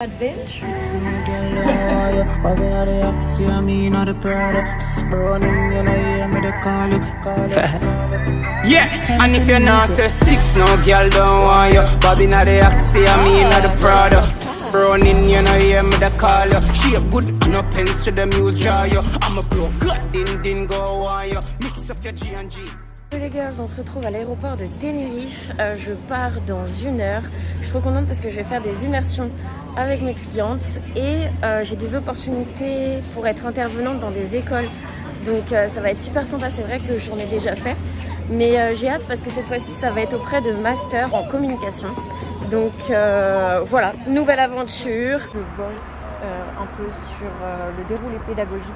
Adventure. Yeah, and if you're not say six, no girl don't want you. Bobby not the Axie, I mean not the Prada. Running, you know, hear me the call you. Shape good, and no pens to the muse draw you. I'm a pro, good, didn't go on you. Mix up your G and G. Salut les girls, on se retrouve à l'aéroport de Tenerife. Je pars dans 1 heure. Je suis trop contente parce que je vais faire des immersions avec mes clientes et j'ai des opportunités pour être intervenante dans des écoles. Donc ça va être super sympa, c'est vrai que j'en ai déjà fait. Mais j'ai hâte parce que cette fois-ci ça va être auprès de masters en communication. Donc voilà, nouvelle aventure. Je bosse un peu sur le déroulé pédagogique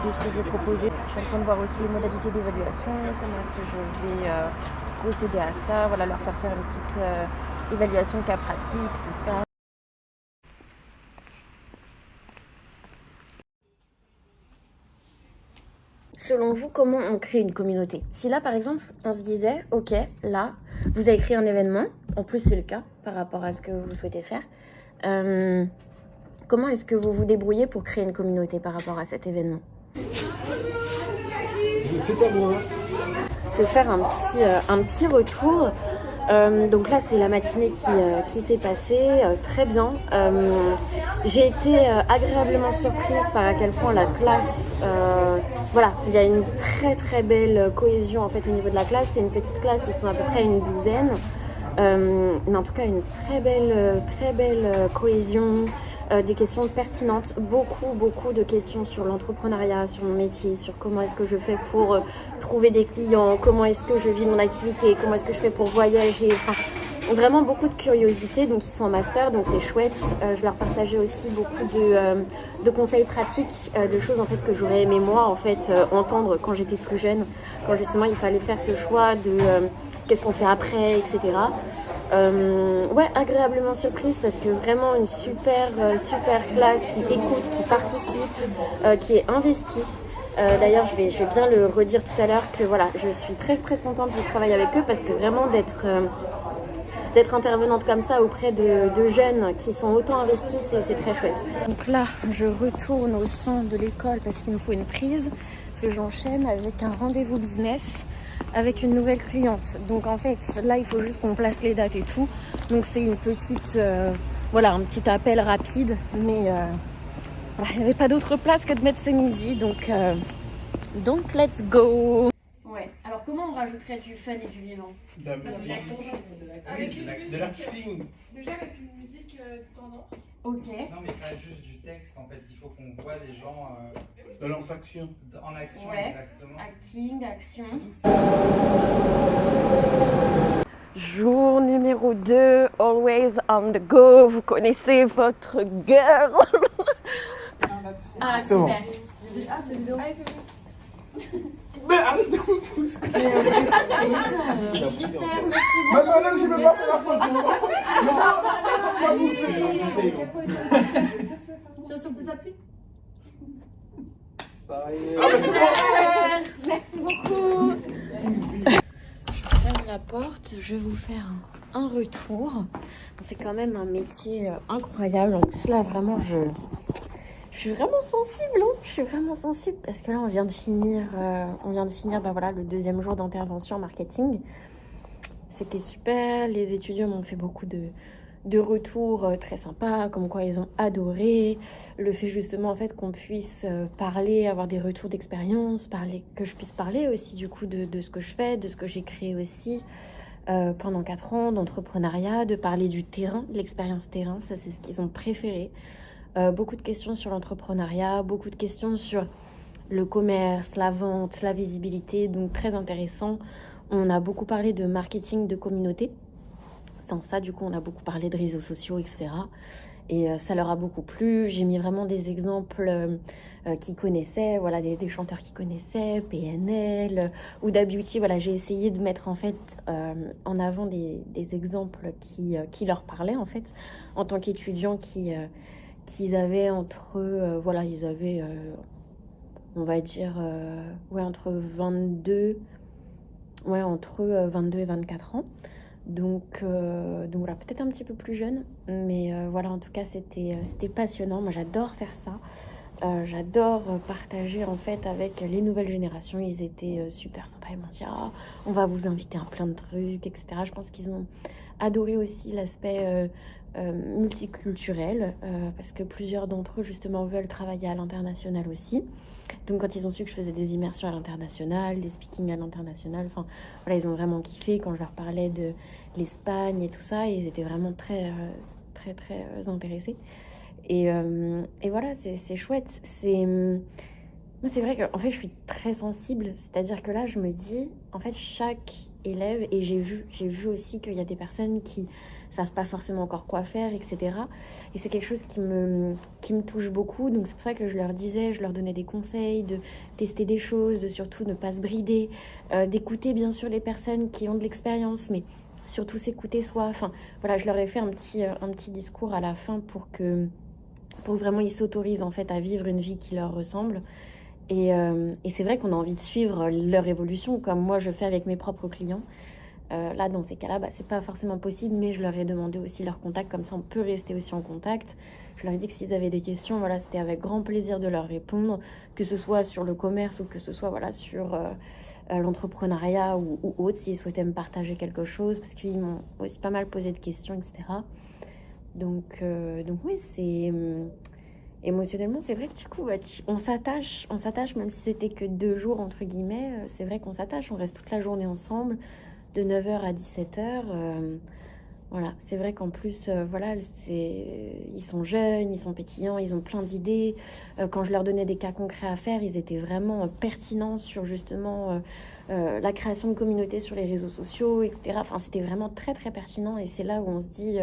de ce que je vais proposer. Je suis en train de voir aussi les modalités d'évaluation, comment est-ce que je vais procéder à ça, voilà, leur faire une petite évaluation cas pratique, tout ça. Selon vous, comment on crée une communauté? Si là, par exemple, on se disait, ok, là, vous avez créé un événement, en plus c'est le cas par rapport à ce que vous souhaitez faire, comment est-ce que vous vous débrouillez pour créer une communauté par rapport à cet événement? C'est à moi. Je vais faire un petit retour. Donc là, c'est la matinée qui s'est passée très bien. J'ai été agréablement surprise par à quel point la classe, voilà, il y a une très très belle cohésion en fait au niveau de la classe. C'est une petite classe, ils sont à peu près une douzaine, mais en tout cas une très belle cohésion. Des questions pertinentes, beaucoup de questions sur l'entrepreneuriat, sur mon métier, sur comment est-ce que je fais pour trouver des clients, comment est-ce que je vis mon activité, comment est-ce que je fais pour voyager, enfin vraiment beaucoup de curiosité. Donc ils sont en master, donc c'est chouette. Je leur partageais aussi beaucoup de conseils pratiques, de choses en fait que j'aurais aimé moi en fait entendre quand j'étais plus jeune, quand justement il fallait faire ce choix de qu'est-ce qu'on fait après, etc. Ouais, agréablement surprise parce que vraiment une super classe qui écoute, qui participe, qui est investie. D'ailleurs, je vais bien le redire tout à l'heure que voilà, je suis très contente de travailler avec eux parce que vraiment d'être intervenante comme ça auprès de jeunes qui sont autant investis, c'est très chouette. Donc là, je retourne au sein de l'école parce qu'il me faut une prise, parce que j'enchaîne avec un rendez-vous business avec une nouvelle cliente. Donc en fait, là, il faut juste qu'on place les dates et tout. Donc c'est une petite, voilà, un petit appel rapide, mais voilà, il n'y avait pas d'autre place que de mettre ce midi, donc let's go. Ouais, alors comment on rajouterait du fun et du vivant? De la musique. Avec une musique. De l'acting. Déjà avec une musique tendance. Ok. Non, mais pas juste du texte, en fait, il faut qu'on voit les gens De leurs actions. en action, Ouais. exactement. Acting, action. Jour numéro 2, always on the go. Vous connaissez votre girl. Ah, C'est bon. super. Ah, c'est vidéo. Allez, c'est bon. Mais arrête de me pousser. Super, Madame, je ne vais pas faire la photo. Non, laisse-moi pousser. Tu es sur tes appuis? Ça y est. Ah, mais c'est bon. merci beaucoup. Je ferme la porte, je vais vous faire un retour. C'est quand même un métier incroyable. En plus là, vraiment, je suis vraiment sensible. Hein. Je suis vraiment sensible parce que là, on vient de finir bah, voilà, le 2e jour d'intervention en marketing. C'était super. Les étudiants m'ont fait beaucoup de retours très sympas, comme quoi ils ont adoré le fait justement en fait qu'on puisse parler, avoir des retours d'expérience, que je puisse parler aussi du coup de ce que je fais, de ce que j'ai créé aussi pendant 4 ans d'entrepreneuriat, de parler du terrain, de l'expérience terrain, ça c'est ce qu'ils ont préféré. Beaucoup de questions sur l'entrepreneuriat, beaucoup de questions sur le commerce, la vente, la visibilité, donc très intéressant. On a beaucoup parlé de marketing de communauté. Sans ça, du coup, on a beaucoup parlé de réseaux sociaux, etc. Et ça leur a beaucoup plu. J'ai mis vraiment des exemples qu'ils connaissaient, voilà, des chanteurs qu'ils connaissaient, PNL, Huda Beauty. Voilà, j'ai essayé de mettre en fait en avant des exemples qui leur parlaient en fait, en tant qu'étudiants qu'ils avaient entre eux, voilà, ils avaient, on va dire, ouais, entre 22 et 24 ans. Donc voilà, peut-être un petit peu plus jeune, mais voilà, en tout cas, c'était passionnant. Moi, j'adore faire ça. J'adore partager en fait avec les nouvelles générations. Ils étaient super sympas. Ils m'ont dit on va vous inviter à plein de trucs, etc. Je pense qu'ils ont adoré aussi l'aspect multiculturel parce que plusieurs d'entre eux justement veulent travailler à l'international aussi. Donc quand ils ont su que je faisais des immersions à l'international, des speakings à l'international, enfin voilà, ils ont vraiment kiffé quand je leur parlais de l'Espagne et tout ça. Ils étaient vraiment très intéressés. Et voilà, c'est chouette. Moi, c'est vrai qu'en fait, je suis très sensible. C'est-à-dire que là, je me dis, en fait, chaque élève, et j'ai vu aussi qu'il y a des personnes qui savent pas forcément encore quoi faire, etc. Et c'est quelque chose qui me touche beaucoup. Donc, c'est pour ça que je leur disais, je leur donnais des conseils, de tester des choses, de surtout ne pas se brider, d'écouter, bien sûr, les personnes qui ont de l'expérience, mais surtout s'écouter soi. Enfin, voilà, je leur ai fait un petit discours à la fin pour que vraiment ils s'autorisent en fait à vivre une vie qui leur ressemble. Et c'est vrai qu'on a envie de suivre leur évolution comme moi je fais avec mes propres clients. Là, dans ces cas-là, c'est pas forcément possible, mais je leur ai demandé aussi leur contact, comme ça on peut rester aussi en contact. Je leur ai dit que s'ils avaient des questions, voilà, c'était avec grand plaisir de leur répondre, que ce soit sur le commerce ou que ce soit voilà, sur l'entrepreneuriat ou autre, s'ils souhaitaient me partager quelque chose, parce qu'ils m'ont aussi pas mal posé de questions, etc. Donc oui, c'est... émotionnellement, c'est vrai que du coup, on s'attache, même si c'était que 2 jours, entre guillemets, c'est vrai qu'on s'attache, on reste toute la journée ensemble, de 9h à 17h. Voilà, c'est vrai qu'en plus, voilà, ils sont jeunes, ils sont pétillants, ils ont plein d'idées. Quand je leur donnais des cas concrets à faire, ils étaient vraiment pertinents sur justement la création de communautés sur les réseaux sociaux, etc. Enfin, c'était vraiment très, très pertinent et c'est là où on se dit...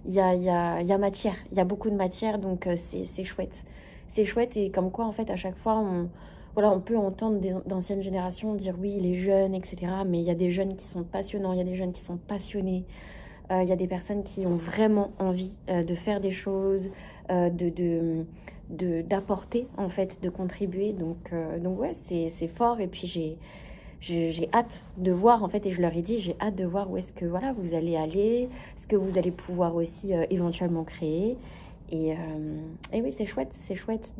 il y a matière, il y a beaucoup de matière, donc c'est chouette. C'est chouette et comme quoi, en fait, à chaque fois, on peut entendre d'anciennes générations dire oui, les jeunes, etc. Mais il y a des jeunes qui sont passionnants, il y a des jeunes qui sont passionnés. Il y a des personnes qui ont vraiment envie de faire des choses, d'apporter, en fait, de contribuer. Donc ouais, c'est fort. Et puis j'ai hâte de voir, en fait, et je leur ai dit, j'ai hâte de voir où est-ce que voilà, vous allez aller, ce que vous allez pouvoir aussi éventuellement créer. Et oui, c'est chouette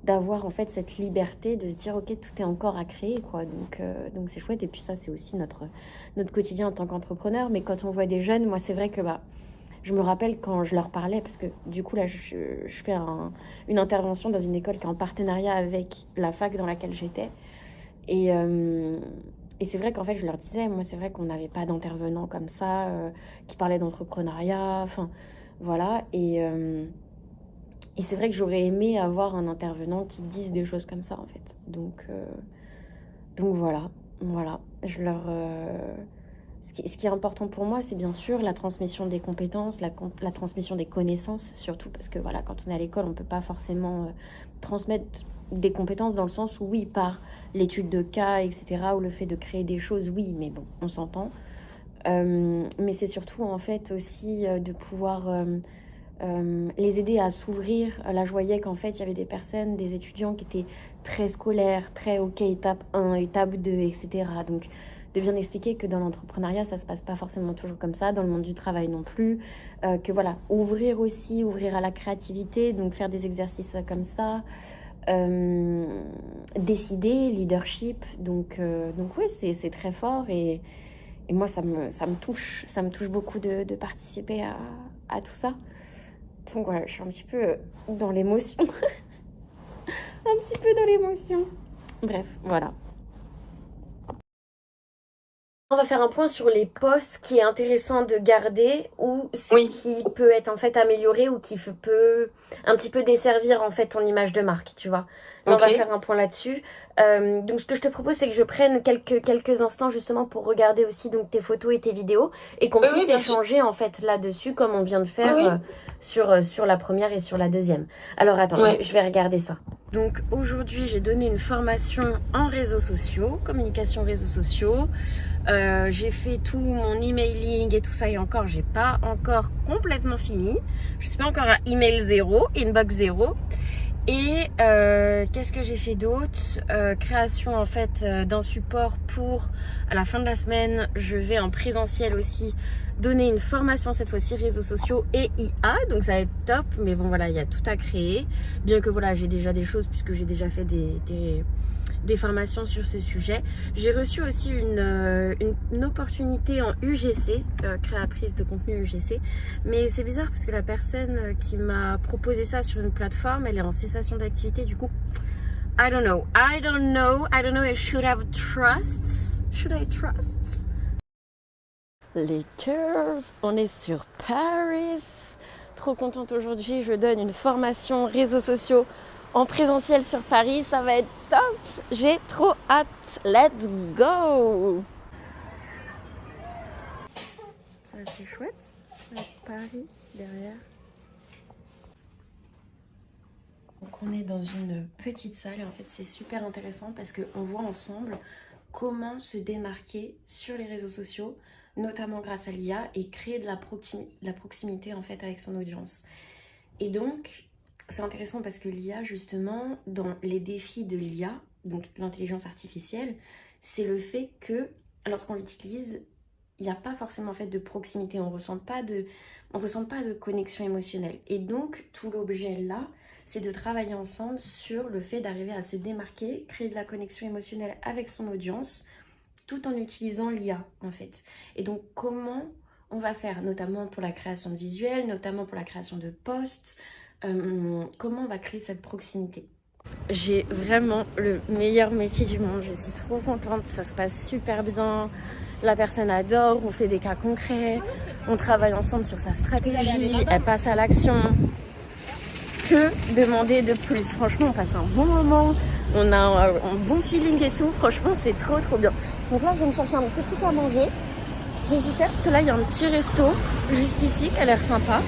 d'avoir en fait cette liberté de se dire ok, tout est encore à créer, quoi. Donc c'est chouette. Et puis ça, c'est aussi notre quotidien en tant qu'entrepreneur. Mais quand on voit des jeunes, moi, c'est vrai que je me rappelle quand je leur parlais, parce que du coup, là, je fais une intervention dans une école qui est en partenariat avec la fac dans laquelle j'étais. Et c'est vrai qu'en fait, je leur disais, moi, c'est vrai qu'on n'avait pas d'intervenants comme ça, qui parlaient d'entrepreneuriat, enfin, voilà. Et c'est vrai que j'aurais aimé avoir un intervenant qui dise des choses comme ça, en fait. Donc voilà. Je leur... Ce qui est important pour moi, c'est bien sûr la transmission des compétences, la transmission des connaissances, surtout parce que voilà, quand on est à l'école, on ne peut pas forcément transmettre des compétences dans le sens où oui, par l'étude de cas, etc., ou le fait de créer des choses, oui, mais bon, on s'entend. Mais c'est surtout en fait aussi de pouvoir les aider à s'ouvrir. Là, je voyais qu'en fait, il y avait des personnes, des étudiants qui étaient très scolaires, très OK, étape 1, étape 2, etc. Donc, de bien expliquer que dans l'entrepreneuriat, ça se passe pas forcément toujours comme ça, dans le monde du travail non plus, que voilà, ouvrir à la créativité, donc faire des exercices comme ça, décider, leadership, donc ouais, c'est très fort et moi ça me touche beaucoup de participer à tout ça. Donc voilà, je suis un petit peu dans l'émotion. Bref, voilà. On va faire un point sur les postes qui est intéressant de garder ou ce qui peut être en fait amélioré ou qui peut un petit peu desservir en fait ton image de marque, tu vois. Là, on va faire un point là-dessus. Donc ce que je te propose, c'est que je prenne quelques instants justement pour regarder aussi donc tes photos et tes vidéos et qu'on puisse échanger en fait là-dessus comme on vient de faire sur la première et sur la deuxième. Alors attends, je vais regarder ça. Donc aujourd'hui, j'ai donné une formation en réseaux sociaux, communication réseaux sociaux. J'ai fait tout mon emailing et tout ça et encore, j'ai pas encore complètement fini. Je suis pas encore à email 0, inbox 0. Et qu'est-ce que j'ai fait d'autre? Création en fait d'un support pour, à la fin de la semaine, je vais en présentiel aussi donner une formation, cette fois-ci réseaux sociaux et IA, donc ça va être top. Mais bon voilà, il y a tout à créer, bien que voilà, j'ai déjà des choses puisque j'ai déjà fait des formations sur ce sujet. J'ai reçu aussi une opportunité en UGC, créatrice de contenu UGC, mais c'est bizarre parce que la personne qui m'a proposé ça sur une plateforme, elle est en cessation d'activité, du coup I don't know if should I trust. Les girls, on est sur Paris, trop contente aujourd'hui, je donne une formation réseaux sociaux en présentiel sur Paris, ça va être top, j'ai trop hâte, let's go. Ça c'est chouette, avec Paris derrière. Donc on est dans une petite salle et en fait c'est super intéressant parce qu'on voit ensemble comment se démarquer sur les réseaux sociaux, notamment grâce à l'IA, et créer de la proximité en fait avec son audience. Et donc c'est intéressant parce que l'IA, justement, dans les défis de l'IA, donc l'intelligence artificielle, c'est le fait que lorsqu'on l'utilise, il n'y a pas forcément en fait de proximité, on ressent pas de connexion émotionnelle. Et donc tout l'objet là, c'est de travailler ensemble sur le fait d'arriver à se démarquer, créer de la connexion émotionnelle avec son audience, tout en utilisant l'IA en fait. Et donc comment on va faire, notamment pour la création de visuels, notamment pour la création de posts, comment on va créer cette proximité. J'ai vraiment le meilleur métier du monde, je suis trop contente, ça se passe super bien, la personne adore, on fait des cas concrets, on travaille ensemble sur sa stratégie, elle passe à l'action. Que demander de plus? Franchement, on passe un bon moment, on a un bon feeling et tout, franchement c'est trop bien. Donc là je vais me chercher un petit truc à manger, j'hésitais parce que là il y a un petit resto juste ici qui a l'air sympa.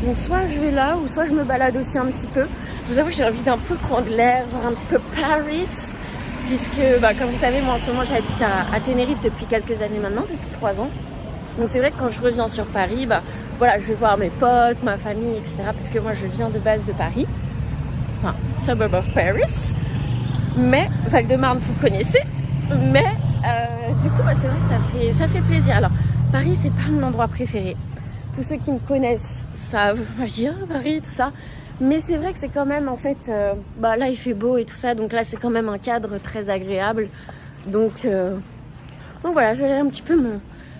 Donc soit je vais là ou soit je me balade aussi un petit peu. Je vous avoue j'ai envie d'un peu prendre l'air, voir un petit peu Paris. Puisque comme vous savez moi en ce moment j'habite à Tenerife depuis quelques années maintenant, depuis 3 ans. Donc c'est vrai que quand je reviens sur Paris, voilà, je vais voir mes potes, ma famille, etc. Parce que moi je viens de base de Paris. Enfin, suburb of Paris. Mais, Val-de-Marne vous connaissez. Mais du coup c'est vrai que ça fait plaisir. Alors Paris c'est pas mon endroit préféré. Tous ceux qui me connaissent savent, moi je dis Paris, tout ça. Mais c'est vrai que c'est quand même en fait, là il fait beau et tout ça, donc là c'est quand même un cadre très agréable. Donc voilà, je vais aller un petit peu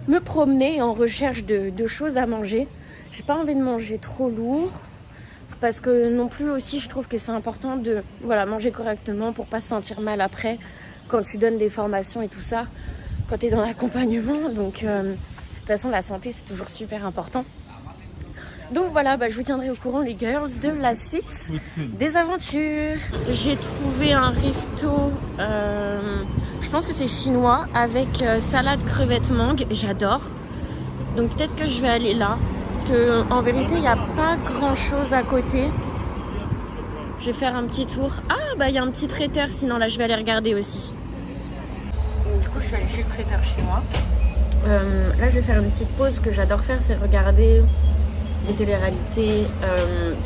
me promener en recherche de choses à manger. J'ai pas envie de manger trop lourd, parce que non plus aussi je trouve que c'est important de manger correctement pour pas se sentir mal après quand tu donnes des formations et tout ça, quand tu es dans l'accompagnement. Donc de toute façon, la santé, c'est toujours super important. Donc voilà, je vous tiendrai au courant, les girls, de la suite des aventures. J'ai trouvé un resto, je pense que c'est chinois, avec salade crevette mangue. J'adore. Donc peut-être que je vais aller là. Parce qu'en vérité, il n'y a pas grand-chose à côté. Je vais faire un petit tour. Ah, il y a un petit traiteur, sinon là, je vais aller regarder aussi. Donc, du coup, je suis allée chez le traiteur chinois. Là je vais faire une petite pause. Ce que j'adore faire c'est regarder des téléréalités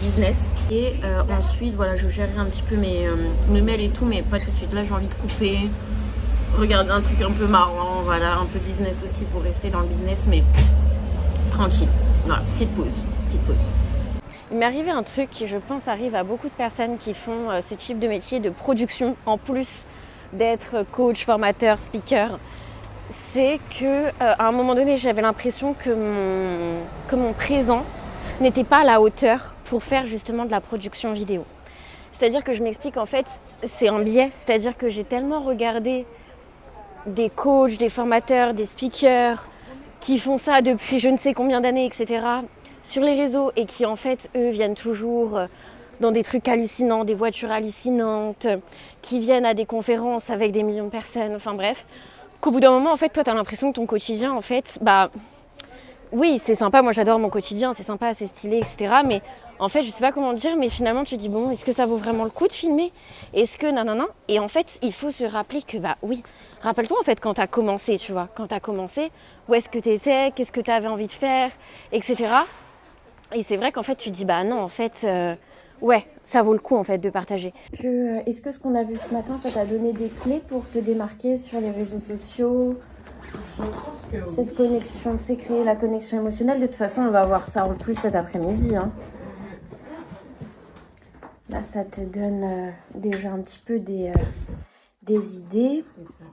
business et ensuite je gérerai un petit peu mes mails et tout, mais pas tout de suite. Là j'ai envie de couper, regarder un truc un peu marrant, un peu business aussi pour rester dans le business, mais tranquille. Voilà, petite pause. Il m'est arrivé un truc qui je pense arrive à beaucoup de personnes qui font ce type de métier de production, en plus d'être coach, formateur, speaker. C'est que à un moment donné j'avais l'impression que mon présent n'était pas à la hauteur pour faire justement de la production vidéo. C'est-à-dire que je m'explique, en fait c'est un biais, c'est-à-dire que j'ai tellement regardé des coachs, des formateurs, des speakers qui font ça depuis je ne sais combien d'années, etc. sur les réseaux, et qui en fait eux viennent toujours dans des trucs hallucinants, des voitures hallucinantes, qui viennent à des conférences avec des millions de personnes, enfin bref, qu'au bout d'un moment, en fait, toi, t'as l'impression que ton quotidien, en fait, oui, c'est sympa, moi j'adore mon quotidien, c'est sympa, c'est stylé, etc. Mais en fait, je sais pas comment dire, mais finalement, tu te dis, bon, est-ce que ça vaut vraiment le coup de filmer? Est-ce que nanana? Et en fait, il faut se rappeler que, oui, rappelle-toi, en fait, quand t'as commencé, tu vois, quand t'as commencé, où est-ce que t'étais, qu'est-ce que t'avais envie de faire, etc. Et c'est vrai qu'en fait, tu te dis, non, en fait, Ouais, ça vaut le coup en fait de partager. Est-ce que ce qu'on a vu ce matin, ça t'a donné des clés pour te démarquer sur les réseaux sociaux? Je pense que oui. Cette connexion, c'est créer la connexion émotionnelle. De toute façon, on va voir ça en plus cet après-midi. Hein. Là, ça te donne déjà un petit peu des idées. C'est ça.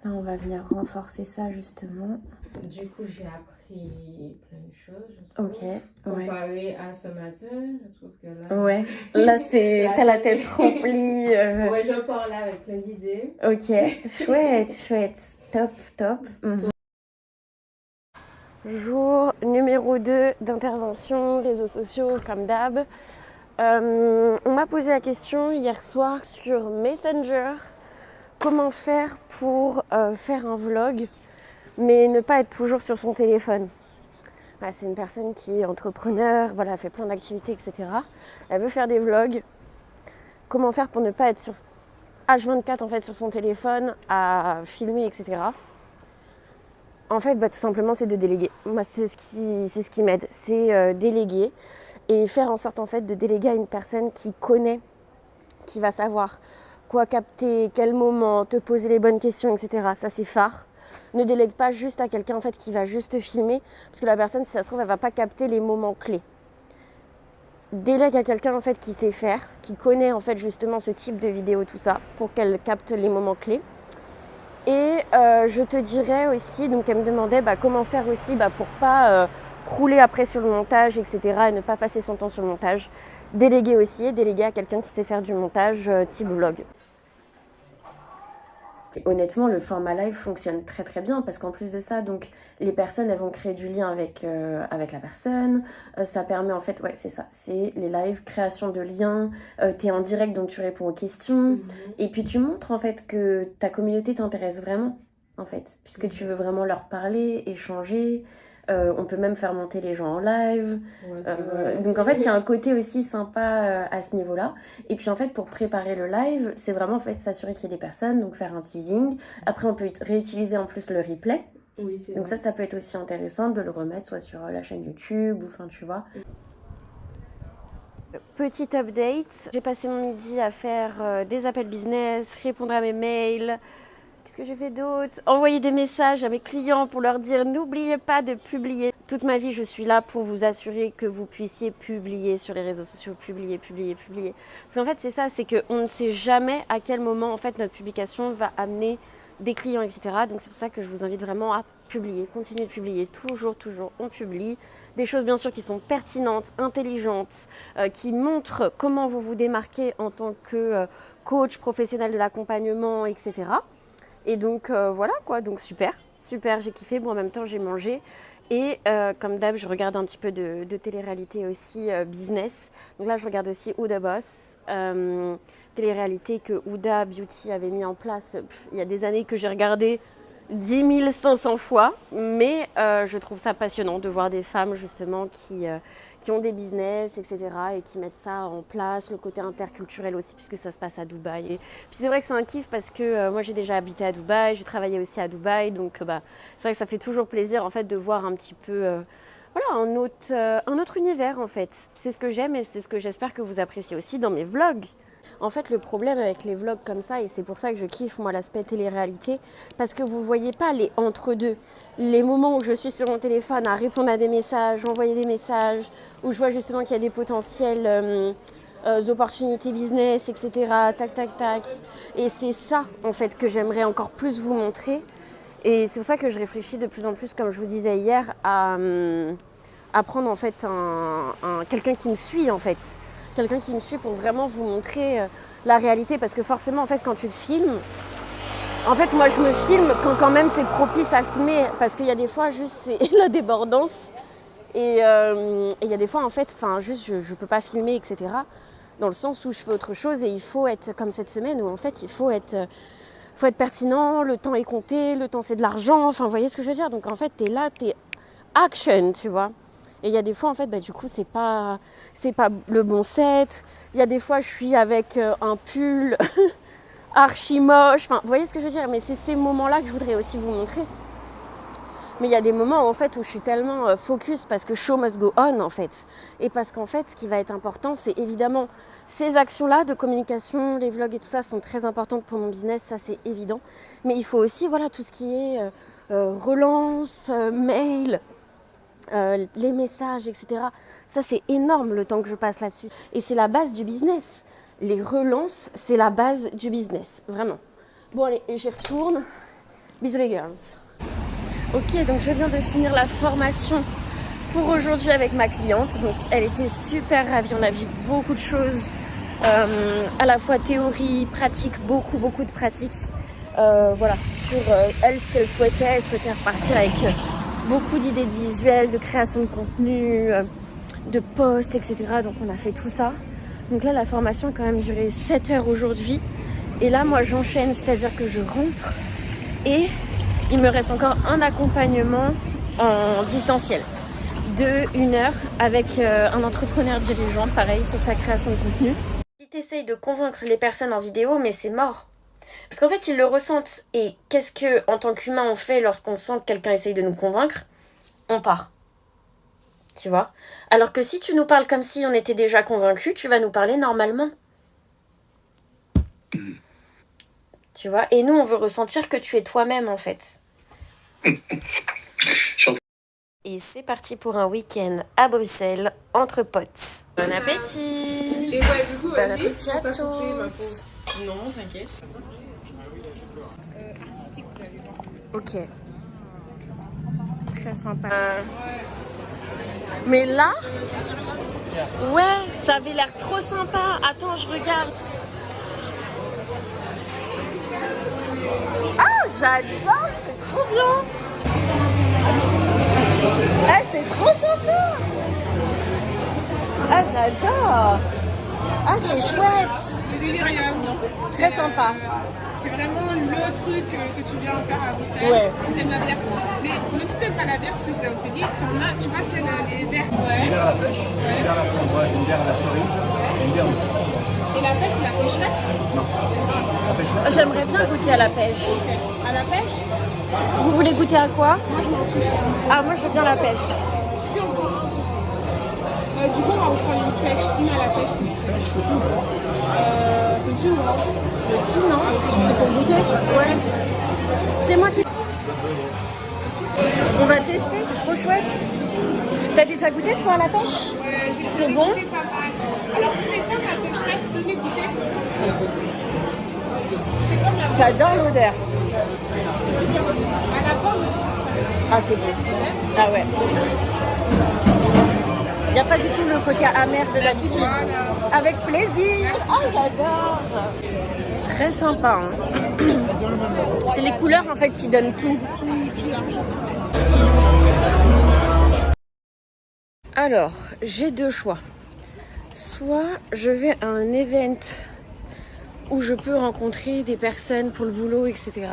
Là, on va venir renforcer ça justement. Du coup, j'ai appris plein de choses. Je trouve. Ok, ouais. Comparé à ce matin, je trouve que là... Ouais, là, t'as la tête remplie. Ouais, je pars là avec plein d'idées. Ok, chouette. Top. Jour numéro 2 d'intervention, réseaux sociaux, comme d'hab. On m'a posé la question hier soir sur Messenger. Comment faire pour faire un vlog, mais ne pas être toujours sur son téléphone. Voilà, c'est une personne qui est entrepreneur, voilà, elle fait plein d'activités, etc. Elle veut faire des vlogs. Comment faire pour ne pas être sur H24 en fait, sur son téléphone, à filmer, etc. En fait, tout simplement, c'est de déléguer. Moi, c'est ce qui m'aide. C'est déléguer et faire en sorte en fait, de déléguer à une personne qui connaît, qui va savoir quoi capter, quel moment, te poser les bonnes questions, etc. Ça, c'est phare. Ne délègue pas juste à quelqu'un en fait, qui va juste filmer, parce que la personne, si ça se trouve, elle ne va pas capter les moments clés. Délègue à quelqu'un en fait, qui sait faire, qui connaît en fait, justement ce type de vidéo, tout ça, pour qu'elle capte les moments clés. Et je te dirais aussi, donc elle me demandait comment faire aussi pour pas crouler après sur le montage, etc. et ne pas passer son temps sur le montage. Déléguer aussi, déléguer à quelqu'un qui sait faire du montage type vlog. Et honnêtement, le format live fonctionne très très bien parce qu'en plus de ça, donc les personnes elles vont créer du lien avec la personne. Ça permet en fait, ouais c'est ça, c'est les lives, création de liens. T'es en direct donc tu réponds aux questions et puis tu montres en fait que ta communauté t'intéresse vraiment en fait, puisque tu veux vraiment leur parler, échanger. On peut même faire monter les gens en live. Ouais, donc en fait, il y a un côté aussi sympa à ce niveau-là. Et puis en fait, pour préparer le live, c'est vraiment en fait s'assurer qu'il y ait des personnes, donc faire un teasing. Après, on peut réutiliser en plus le replay. Oui, c'est donc vrai. ça peut être aussi intéressant de le remettre soit sur la chaîne YouTube ou enfin tu vois. Petit update, j'ai passé mon midi à faire des appels business, répondre à mes mails. Qu'est-ce que j'ai fait d'autre? Envoyer des messages à mes clients pour leur dire n'oubliez pas de publier. Toute ma vie, je suis là pour vous assurer que vous puissiez publier sur les réseaux sociaux, publier. Parce qu'en fait, c'est ça, c'est qu'on ne sait jamais à quel moment en fait notre publication va amener des clients, etc. Donc c'est pour ça que je vous invite vraiment à publier, continuer de publier, toujours, on publie. Des choses bien sûr qui sont pertinentes, intelligentes, qui montrent comment vous vous démarquez en tant que coach professionnel de l'accompagnement, etc. Et donc voilà quoi, donc super, j'ai kiffé. Bon en même temps j'ai mangé et comme d'hab je regarde un petit peu de télé-réalité aussi business. Donc là je regarde aussi Huda Boss, télé-réalité que Huda Beauty avait mis en place il y a des années que j'ai regardé 10 500 fois. Mais je trouve ça passionnant de voir des femmes justement qui ont des business, etc. et qui mettent ça en place, le côté interculturel aussi, puisque ça se passe à Dubaï. Et puis c'est vrai que c'est un kiff parce que moi j'ai déjà habité à Dubaï, j'ai travaillé aussi à Dubaï, donc c'est vrai que ça fait toujours plaisir en fait de voir un petit peu un autre univers en fait. C'est ce que j'aime et c'est ce que j'espère que vous appréciez aussi dans mes vlogs. En fait, le problème avec les vlogs comme ça, et c'est pour ça que je kiffe moi l'aspect télé-réalité, parce que vous voyez pas les entre-deux, les moments où je suis sur mon téléphone à répondre à des messages, envoyer des messages, où je vois justement qu'il y a des potentielles opportunités business, etc. Tac. Et c'est ça en fait que j'aimerais encore plus vous montrer. Et c'est pour ça que je réfléchis de plus en plus, comme je vous disais hier, à prendre en fait quelqu'un qui me suit en fait. Quelqu'un qui me suit pour vraiment vous montrer la réalité, parce que forcément en fait quand tu le filmes, en fait moi je me filme quand même c'est propice à filmer, parce qu'il y a des fois juste c'est la débordance et il y a des fois en fait juste je peux pas filmer, etc. dans le sens où je fais autre chose et il faut être comme cette semaine où en fait il faut être pertinent, le temps est compté, le temps c'est de l'argent, enfin vous voyez ce que je veux dire, donc en fait t'es là, t'es action, tu vois. Et il y a des fois, en fait, du coup, c'est pas le bon set. Il y a des fois, je suis avec un pull archi moche. Enfin, vous voyez ce que je veux dire? Mais c'est ces moments-là que je voudrais aussi vous montrer. Mais il y a des moments en fait où je suis tellement focus parce que show must go on en fait. Et parce qu'en fait, ce qui va être important, c'est évidemment ces actions-là de communication, les vlogs et tout ça sont très importantes pour mon business, ça c'est évident. Mais il faut aussi voilà tout ce qui est relance, mail, les messages, etc. Ça c'est énorme le temps que je passe là-dessus. Et c'est la base du business. Les relances, c'est la base du business, vraiment. Bon allez, j'y retourne. Bisous les girls. Ok, donc je viens de finir la formation pour aujourd'hui avec ma cliente. Donc elle était super ravie, on a vu beaucoup de choses, à la fois théorie, pratique, beaucoup de pratiques. Voilà, sur elle, ce qu'elle souhaitait repartir avec beaucoup d'idées de visuels, de création de contenu, de posts, etc. Donc on a fait tout ça. Donc là, la formation a quand même duré 7 heures aujourd'hui. Et là, moi, j'enchaîne, c'est-à-dire que je rentre et il me reste encore un accompagnement en distanciel de 1 heure avec un entrepreneur dirigeant, pareil, sur sa création de contenu. Si tu essayes de convaincre les personnes en vidéo, mais c'est mort. Parce qu'en fait, ils le ressentent. Et qu'est-ce que, en tant qu'humain, on fait lorsqu'on sent que quelqu'un essaye de nous convaincre? On part. Tu vois? Alors que si tu nous parles comme si on était déjà convaincus, tu vas nous parler normalement. Tu vois? Et nous, on veut ressentir que tu es toi-même, en fait. Et c'est parti pour un week-end à Bruxelles, entre potes. Bon appétit! Et ouais, du coup, Bon appétit à tous! Non, t'inquiète. Ok. Très sympa. Mais là, ouais, ça avait l'air trop sympa. Attends, je regarde. Ah, j'adore, c'est trop bien. Ah, c'est trop sympa. Ah, j'adore. Ah, c'est chouette. Le délire, il y a l'ambiance. Très sympa. C'est vraiment le truc que tu viens faire à Bruxelles. Ouais. Si t'aimes la bière. Mais même si t'aimes pas la bière, parce que je l'ai offert, tu vas faire les verres. Une Ouais. bière à la pêche, une bière à la framboise, une bière à la cerise, et une bière aussi. Et la pêche, c'est la pêcherette. Non. La pêche là, J'aimerais bien goûter à la pêche. À la pêche, Vous voulez goûter à quoi? moi je m'en fiche. Ah, moi je veux bien la pêche. Du coup, on va vous prendre une pêche. Une à la pêche. Petit ou grand? Si, non? C'est pour goûter? Ouais. C'est moi qui... On va tester, c'est trop chouette. T'as déjà goûté toi à la pêche? Ouais, j'ai C'est bon? goûté pas mal. Alors, si c'est comme la pêcherette, tenez goûter. C'est comme la J'adore l'odeur. à la pomme. Ah, c'est bon. Ah ouais. Il n'y a pas du tout le côté amer de l'habitude. Avec plaisir. Oh, j'adore. Très sympa. Hein. C'est les couleurs en fait qui donnent tout. Alors, j'ai deux choix. Soit je vais à un event où je peux rencontrer des personnes pour le boulot, etc.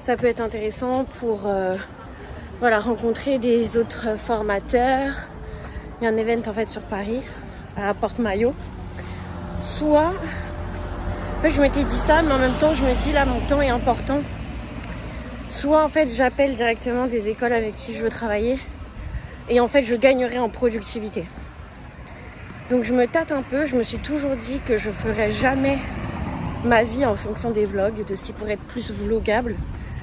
Ça peut être intéressant pour voilà, rencontrer des autres formateurs. Il y a un event en fait sur Paris, à la Porte-Maillot. Soit, en fait je m'étais dit ça, mais en même temps je me dis là mon temps est important. Soit en fait j'appelle directement des écoles avec qui je veux travailler et en fait je gagnerai en productivité. Donc je me tâte un peu, je me suis toujours dit que je ferais jamais ma vie en fonction des vlogs, de ce qui pourrait être plus vlogable.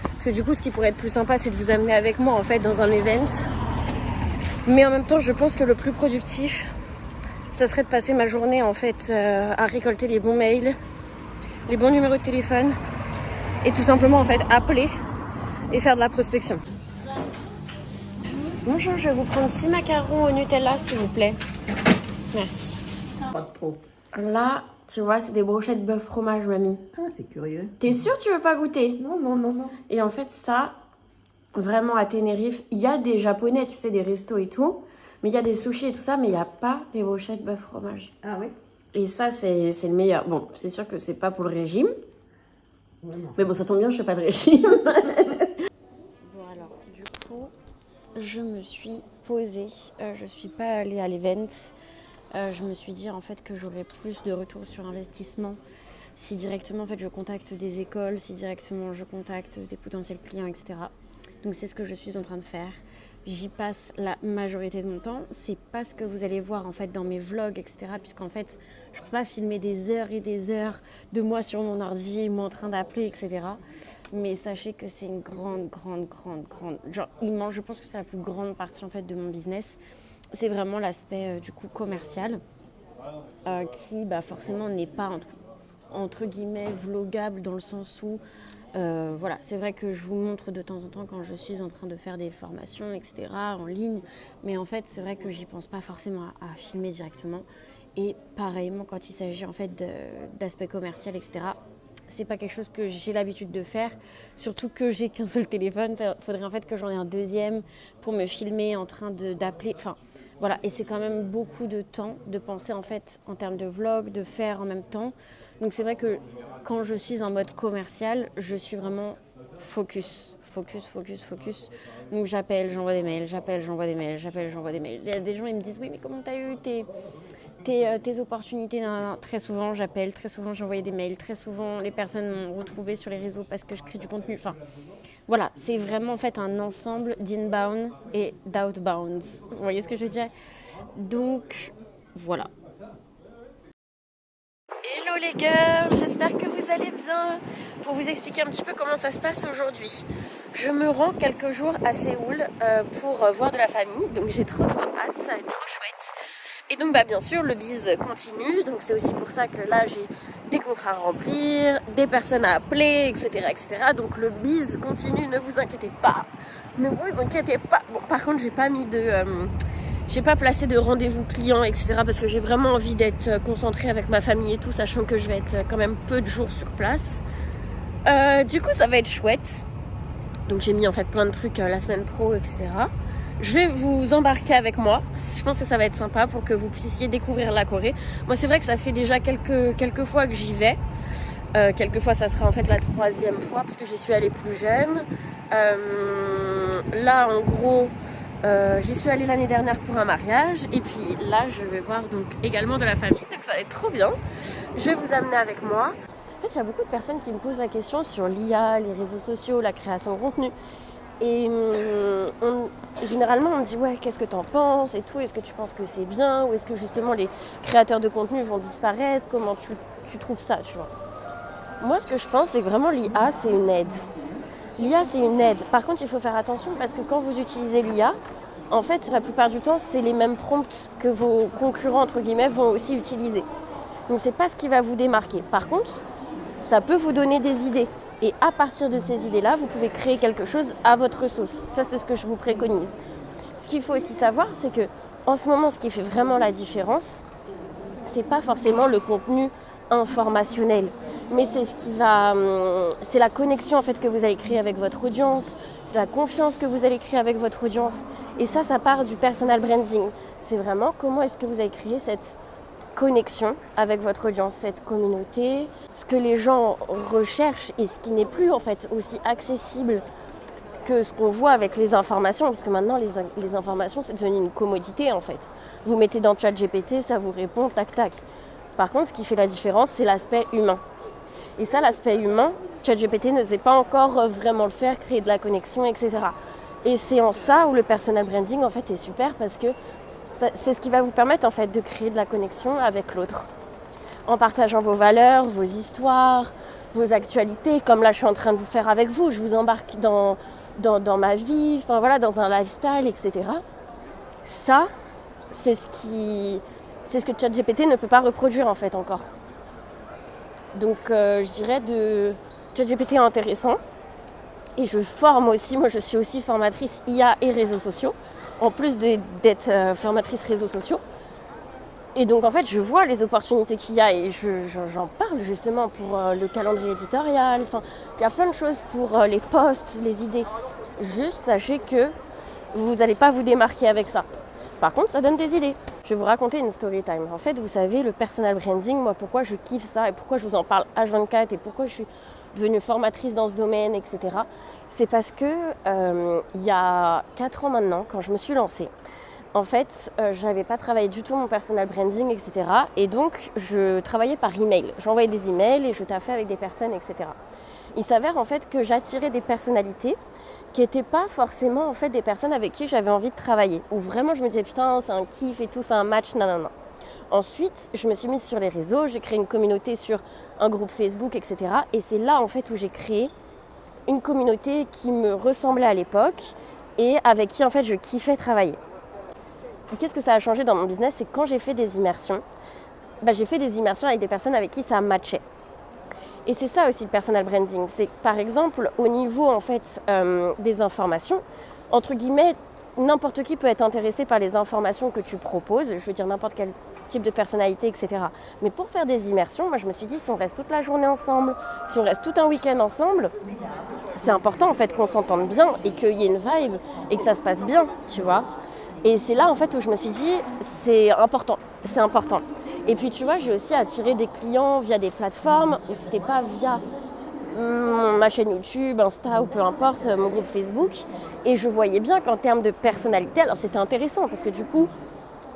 Parce que du coup ce qui pourrait être plus sympa c'est de vous amener avec moi en fait dans un event. Mais en même temps, je pense que le plus productif, ça serait de passer ma journée en fait à récolter les bons mails, les bons numéros de téléphone et tout simplement en fait appeler et faire de la prospection. Bonjour, je vais vous prendre 6 macarons au Nutella s'il vous plaît. Merci. Pas trop. Là, tu vois, c'est des brochettes bœuf fromage, mamie. Ah, c'est curieux. T'es sûre que tu veux pas goûter? Non, non, non, non. Et en fait, ça, vraiment à Tenerife, il y a des japonais, tu sais, des restos et tout, mais il y a des sushis et tout ça, mais il n'y a pas les brochettes bœuf fromage. Ah oui? Et ça, c'est le meilleur. Bon, c'est sûr que c'est pas pour le régime, Vraiment. mais bon, ça tombe bien, je fais pas de régime. Bon, alors, du coup, je me suis posée. Je suis pas allée à l'event. Je me suis dit, en fait, que j'aurais plus de retour sur investissement si directement, en fait, je contacte des écoles, si directement je contacte des potentiels clients, etc. Donc c'est ce que je suis en train de faire. J'y passe la majorité de mon temps. C'est pas ce que vous allez voir en fait dans mes vlogs, etc. Puisqu'en fait, je peux pas filmer des heures et des heures de moi sur mon ordi, moi en train d'appeler, etc. Mais sachez que c'est une grande, genre immense. Je pense que c'est la plus grande partie en fait de mon business. C'est vraiment l'aspect du coup commercial qui forcément n'est pas entre guillemets vlogable dans le sens où voilà, c'est vrai que je vous montre de temps en temps quand je suis en train de faire des formations, etc. en ligne, mais en fait c'est vrai que j'y pense pas forcément à filmer directement. Et pareillement quand il s'agit en fait d'aspect commercial, etc. C'est pas quelque chose que j'ai l'habitude de faire, surtout que j'ai qu'un seul téléphone. Faudrait en fait que j'en ai un deuxième pour me filmer en train d'appeler. Enfin voilà, et c'est quand même beaucoup de temps de penser en fait en termes de vlog, de faire en même temps. Donc c'est vrai que quand je suis en mode commercial, je suis vraiment focus. Donc j'appelle, j'envoie des mails, j'envoie des mails. Il y a des gens, ils me disent oui mais comment t'as eu tes opportunités? Très souvent j'appelle, très souvent j'envoie des mails, très souvent les personnes m'ont retrouvée sur les réseaux parce que je crée du contenu. Enfin voilà, c'est vraiment en fait un ensemble d'inbound et d'outbound. Vous voyez ce que je veux dire? Donc voilà. Hello les girls, j'espère que vous allez bien. Pour vous expliquer un petit peu comment ça se passe aujourd'hui, je me rends quelques jours à Séoul pour voir de la famille, donc j'ai trop hâte, ça va être trop chouette. Et donc bien sûr le biz continue, donc c'est aussi pour ça que là j'ai des contrats à remplir, des personnes à appeler, etc. Donc le biz continue, ne vous inquiétez pas. Bon, par contre j'ai pas placé de rendez-vous clients, etc. parce que j'ai vraiment envie d'être concentrée avec ma famille et tout, sachant que je vais être quand même peu de jours sur place. Du coup, ça va être chouette. Donc j'ai mis en fait plein de trucs la semaine pro, etc. Je vais vous embarquer avec moi. Je pense que ça va être sympa pour que vous puissiez découvrir la Corée. Moi, c'est vrai que ça fait déjà quelques fois que j'y vais. Quelques fois, ça sera en fait la 3e fois parce que j'y suis allée plus jeune. Là, en gros... j'y suis allée l'année dernière pour un mariage et puis là je vais voir donc également de la famille, donc ça va être trop bien. Je vais vous amener avec moi. En fait il y a beaucoup de personnes qui me posent la question sur l'IA, les réseaux sociaux, la création de contenu et généralement on me dit ouais qu'est-ce que t'en penses et tout, est-ce que tu penses que c'est bien ou est-ce que justement les créateurs de contenu vont disparaître, comment tu trouves ça, tu vois. Moi ce que je pense c'est que vraiment l'IA c'est une aide. L'IA, c'est une aide. Par contre, il faut faire attention parce que quand vous utilisez l'IA, en fait, la plupart du temps, c'est les mêmes prompts que vos concurrents, entre guillemets, vont aussi utiliser. Donc, c'est pas ce qui va vous démarquer. Par contre, ça peut vous donner des idées. Et à partir de ces idées-là, vous pouvez créer quelque chose à votre sauce. Ça, c'est ce que je vous préconise. Ce qu'il faut aussi savoir, c'est que en ce moment, ce qui fait vraiment la différence, c'est pas forcément le contenu informationnel. Mais c'est la connexion en fait que vous allez créer avec votre audience, c'est la confiance que vous allez créer avec votre audience. Et ça part du personal branding. C'est vraiment comment est-ce que vous allez créer cette connexion avec votre audience, cette communauté, ce que les gens recherchent et ce qui n'est plus en fait aussi accessible que ce qu'on voit avec les informations, parce que maintenant les informations c'est devenu une commodité en fait. Vous mettez dans ChatGPT, ça vous répond tac tac. Par contre, ce qui fait la différence, c'est l'aspect humain. Et ça, l'aspect humain, ChatGPT ne sait pas encore vraiment le faire, créer de la connexion, etc. Et c'est en ça où le personal branding, en fait, est super parce que c'est ce qui va vous permettre, en fait, de créer de la connexion avec l'autre. En partageant vos valeurs, vos histoires, vos actualités, comme là, je suis en train de vous faire avec vous. Je vous embarque dans ma vie, enfin voilà, dans un lifestyle, etc. Ça, c'est ce que ChatGPT ne peut pas reproduire, en fait, encore. Donc je dirais de ChatGPT est intéressant et je forme aussi, moi je suis aussi formatrice IA et réseaux sociaux, en plus d'être formatrice réseaux sociaux. Et donc en fait je vois les opportunités qu'il y a et j'en parle justement pour le calendrier éditorial, enfin il y a plein de choses pour les posts, les idées. Juste sachez que vous n'allez pas vous démarquer avec ça. Par contre, ça donne des idées. Je vais vous raconter une story time. En fait, vous savez, le personal branding, moi, pourquoi je kiffe ça et pourquoi je vous en parle H24 et pourquoi je suis devenue formatrice dans ce domaine, etc. C'est parce que il y a 4 ans maintenant, quand je me suis lancée, en fait, je n'avais pas travaillé du tout mon personal branding, etc. Et donc, je travaillais par email. J'envoyais des emails et je taffais avec des personnes, etc. il s'avère en fait que j'attirais des personnalités qui n'étaient pas forcément en fait des personnes avec qui j'avais envie de travailler. Où vraiment je me disais putain c'est un kiff et tout, c'est un match, nanana. Ensuite, je me suis mise sur les réseaux, j'ai créé une communauté sur un groupe Facebook, etc. Et c'est là en fait où j'ai créé une communauté qui me ressemblait à l'époque et avec qui en fait je kiffais travailler. Qu'est-ce que ça a changé dans mon business? C'est quand j'ai fait des immersions, j'ai fait des immersions avec des personnes avec qui ça matchait. Et c'est ça aussi le personal branding. C'est par exemple au niveau en fait des informations, entre guillemets, n'importe qui peut être intéressé par les informations que tu proposes, je veux dire n'importe quel type de personnalité, etc. Mais pour faire des immersions, moi je me suis dit si on reste toute la journée ensemble, si on reste tout un week-end ensemble, c'est important en fait qu'on s'entende bien et qu'il y ait une vibe et que ça se passe bien, tu vois. Et c'est là en fait où je me suis dit c'est important. Et puis tu vois, j'ai aussi attiré des clients via des plateformes où c'était pas via ma chaîne YouTube, Insta ou peu importe, mon groupe Facebook. Et je voyais bien qu'en termes de personnalité, alors c'était intéressant parce que du coup,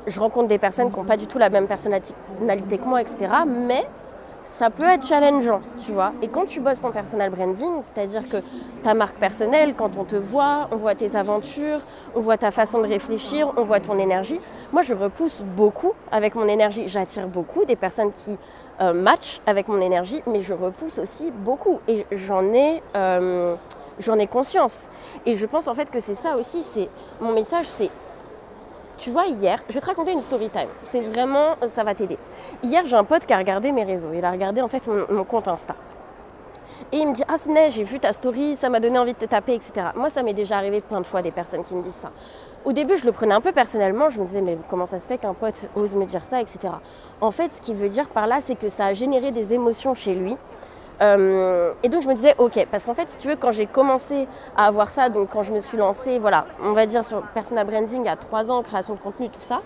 je rencontre des personnes qui n'ont pas du tout la même personnalité que moi, etc. Mais ça peut être challengeant, tu vois. Et quand tu bosses ton personal branding, c'est-à-dire que ta marque personnelle, quand on te voit, on voit tes aventures, on voit ta façon de réfléchir, on voit ton énergie. Moi, je repousse beaucoup avec mon énergie. J'attire beaucoup des personnes qui matchent avec mon énergie, mais je repousse aussi beaucoup. Et j'en ai conscience. Et je pense en fait que c'est ça aussi. Mon message, c'est... Tu vois, hier, je vais te raconter une story time. C'est vraiment, ça va t'aider. Hier, j'ai un pote qui a regardé mes réseaux. Il a regardé en fait mon compte Insta. Et il me dit « Ah, Sneh, j'ai vu ta story, ça m'a donné envie de te taper, etc. » Moi, ça m'est déjà arrivé plein de fois, des personnes qui me disent ça. Au début, je le prenais un peu personnellement. Je me disais « Mais comment ça se fait qu'un pote ose me dire ça, etc. » En fait, ce qu'il veut dire par là, c'est que ça a généré des émotions chez lui. Et donc je me disais ok, parce qu'en fait si tu veux, quand j'ai commencé à avoir ça, donc quand je me suis lancée, voilà, on va dire sur personal branding à 3 ans, création de contenu, tout ça,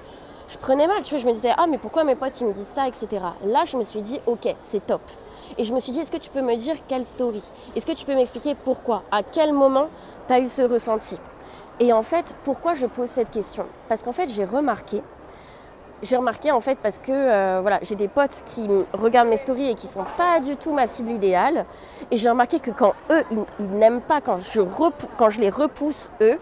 je prenais mal, tu vois, je me disais ah mais pourquoi mes potes ils me disent ça, etc. Là je me suis dit ok, c'est top. Et je me suis dit est-ce que tu peux me dire quelle story? Est-ce que tu peux m'expliquer pourquoi? À quel moment tu as eu ce ressenti? Et en fait, pourquoi je pose cette question? Parce qu'en fait j'ai remarqué en fait parce que voilà, j'ai des potes qui regardent mes stories et qui sont pas du tout ma cible idéale. Et j'ai remarqué que quand eux, ils n'aiment pas, quand je les repousse eux,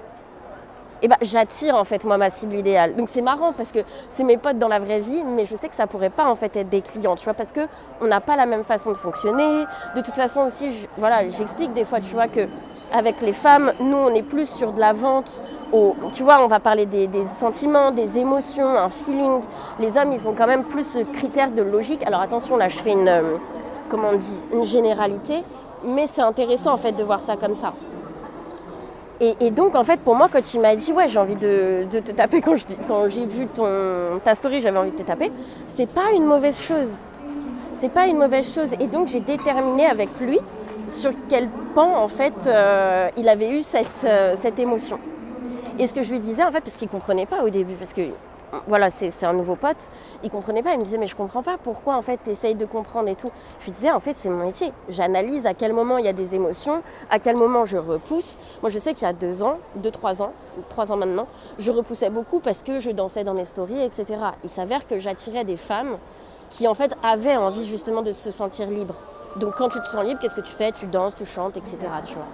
et j'attire en fait moi ma cible idéale. Donc c'est marrant parce que c'est mes potes dans la vraie vie, mais je sais que ça pourrait pas en fait être des clients, tu vois, parce que on n'a pas la même façon de fonctionner. De toute façon aussi, j'explique des fois, tu vois, que avec les femmes, nous on est plus sur de la vente. Tu vois, on va parler des sentiments, des émotions, un feeling. Les hommes, ils ont quand même plus ce critère de logique. Alors attention, là je fais une généralité, mais c'est intéressant en fait de voir ça comme ça. Et donc, en fait, pour moi, quand il m'a dit « Ouais, j'ai envie de te taper » quand j'ai vu ta story, j'avais envie de te taper, c'est pas une mauvaise chose. C'est pas une mauvaise chose. Et donc, j'ai déterminé avec lui sur quel pan, en fait, il avait eu cette émotion. Et ce que je lui disais, en fait, parce qu'il comprenait pas au début, parce que, voilà, c'est un nouveau pote, il comprenait pas, il me disait « Mais je comprends pas pourquoi, en fait, t'essayes de comprendre et tout. » Je lui disais « En fait, c'est mon métier. J'analyse à quel moment il y a des émotions, à quel moment je repousse. » Moi, je sais qu'il y a 3 ans maintenant, je repoussais beaucoup parce que je dansais dans mes stories, etc. Il s'avère que j'attirais des femmes qui, en fait, avaient envie justement de se sentir libres. Donc quand tu te sens libre, qu'est-ce que tu fais? Tu danses, tu chantes, etc. Tu vois.